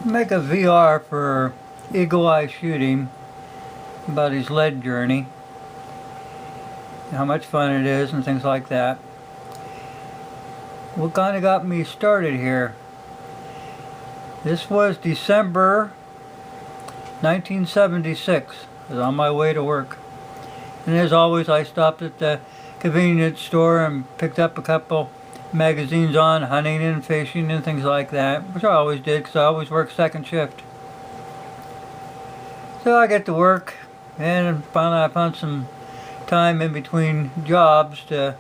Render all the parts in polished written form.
make a VR for Eagle Eye Shooting about his lead journey, how much fun it is and things like that. What kind of got me started here? This was December 1976. I was on my way to work. And as always, I stopped at the convenience store and picked up a couple magazines on hunting and fishing and things like that, which I always did because I always worked second shift. So I get to work, and finally I found some time in between jobs to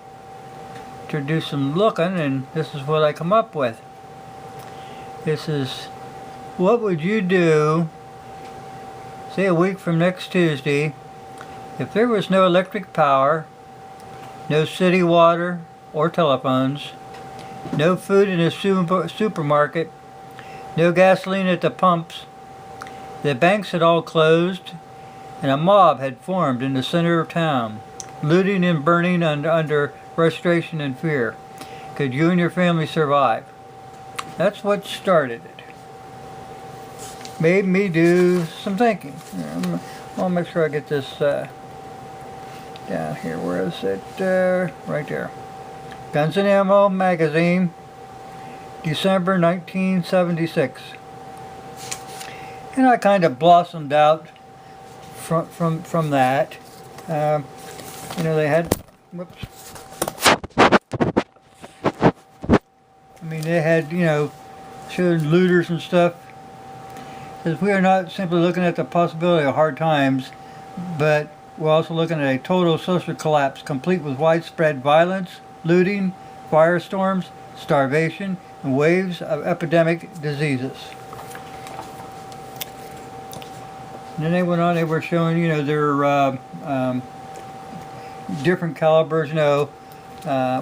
do some looking, and this is what I come up with. This is, what would you do, say a week from next Tuesday, if there was no electric power, no city water or telephones, no food in a supermarket, no gasoline at the pumps, the banks had all closed, and a mob had formed in the center of town, looting and burning under frustration and fear. Could you and your family survive? That's what started it. Made me do some thinking. I'll make sure I get this down here. Where is it? Right there. Guns and Ammo magazine, December 1976. And I kind of blossomed out from that. You know, they had, whoops. I mean, they had, you know, showed looters and stuff. Because we are not simply looking at the possibility of hard times, but we're also looking at a total social collapse, complete with widespread violence, looting, firestorms, starvation, and waves of epidemic diseases. And then they went on, they were showing, you know, their different calibers, you know,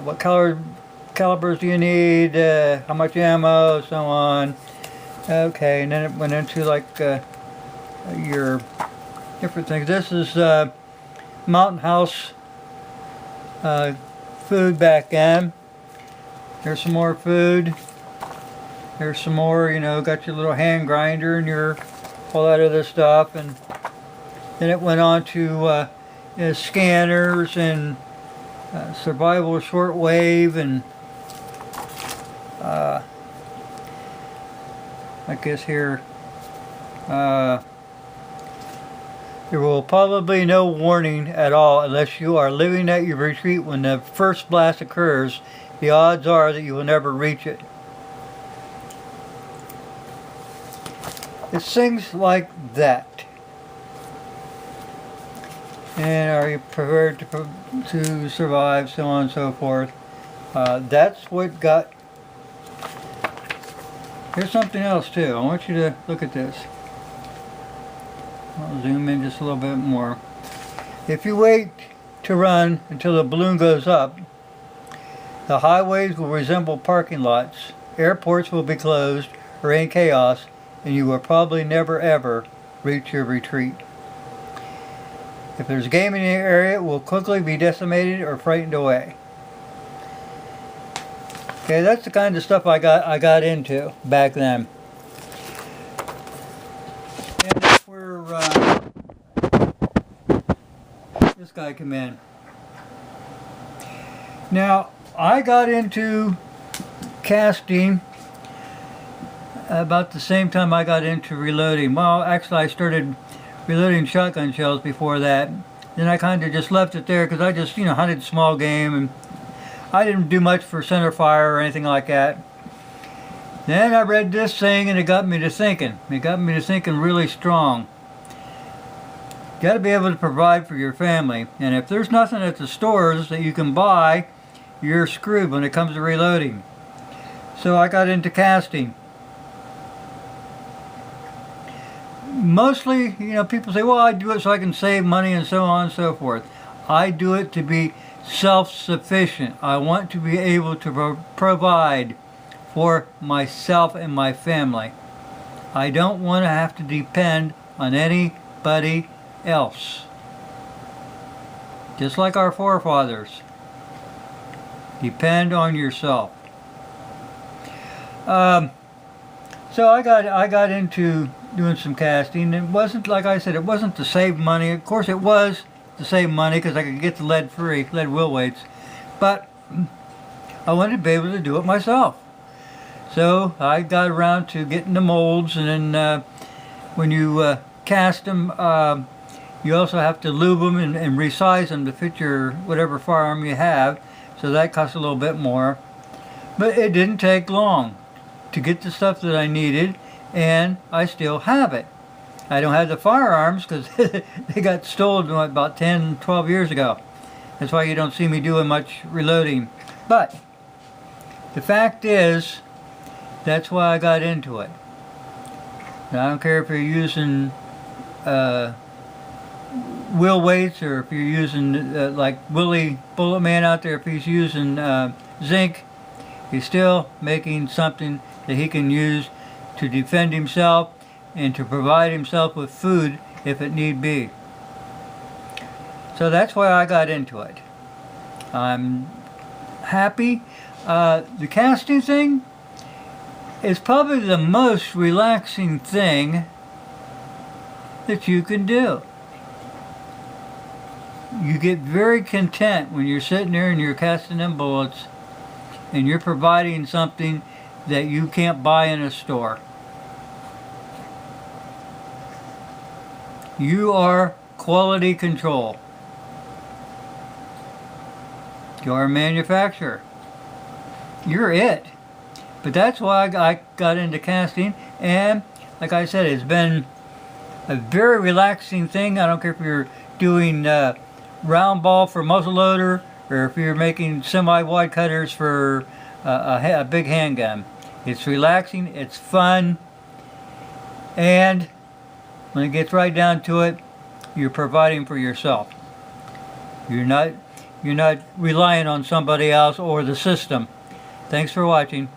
what calibers do you need, how much ammo, so on. Okay, and then it went into like your different things. This is Mountain House food back in. There's some more food. There's some more, you know, got your little hand grinder and your all that other stuff. And then it went on to you know, scanners and survival shortwave and I guess here there will probably be no warning at all unless you are living at your retreat when the first blast occurs. The odds are that you will never reach it. It's things like that. And are you prepared to survive, so on and so forth. That's what got... Here's something else too. I want you to look at this. I'll zoom in just a little bit more. If you wait to run until the balloon goes up, the highways will resemble parking lots, airports will be closed or in chaos, and you will probably never ever reach your retreat. If there's game in the area, it will quickly be decimated or frightened away. Okay, that's the kind of stuff I got into back then. And that's where this guy came in. Now, I got into casting about the same time I got into reloading. Well, actually I started reloading shotgun shells before that. Then I kind of just left it there because I just, you know, hunted small game and I didn't do much for center fire or anything like that. Then I read this thing and it got me to thinking. It got me to thinking really strong. You got to be able to provide for your family. And if there's nothing at the stores that you can buy, you're screwed when it comes to reloading. So I got into casting. Mostly, you know, people say, well, I do it so I can save money and so on and so forth. I do it to be self-sufficient. I want to be able to provide for myself and my family. I don't want to have to depend on anybody else. Just like our forefathers. Depend on yourself. So I got into doing some casting. It wasn't, like I said, it wasn't to save money. Of course it was to save money because I could get the lead wheel weights. But I wanted to be able to do it myself. So I got around to getting the molds, and then when you cast them, you also have to lube them and resize them to fit your whatever firearm you have. So that costs a little bit more. But it didn't take long to get the stuff that I needed, and I still have it. I don't have the firearms because they got stolen about 10, 12 years ago. That's why you don't see me doing much reloading. But the fact is, that's why I got into it. Now, I don't care if you're using wheel weights, or if you're using like Willie Bullet Man out there, if he's using zinc, he's still making something that he can use to defend himself and to provide himself with food if it need be. So that's why I got into it. I'm happy. The casting thing is probably the most relaxing thing that you can do. You get very content when you're sitting there and you're casting them bullets and you're providing something that you can't buy in a store. You are quality control. You're a manufacturer. You're it. But that's why I got into casting, and like I said, it's been a very relaxing thing. I don't care if you're doing round ball for muzzleloader, or if you're making semi-wide cutters for a big handgun. It's relaxing, it's fun, and when it gets right down to it, you're providing for yourself. You're not relying on somebody else or the system. Thanks for watching.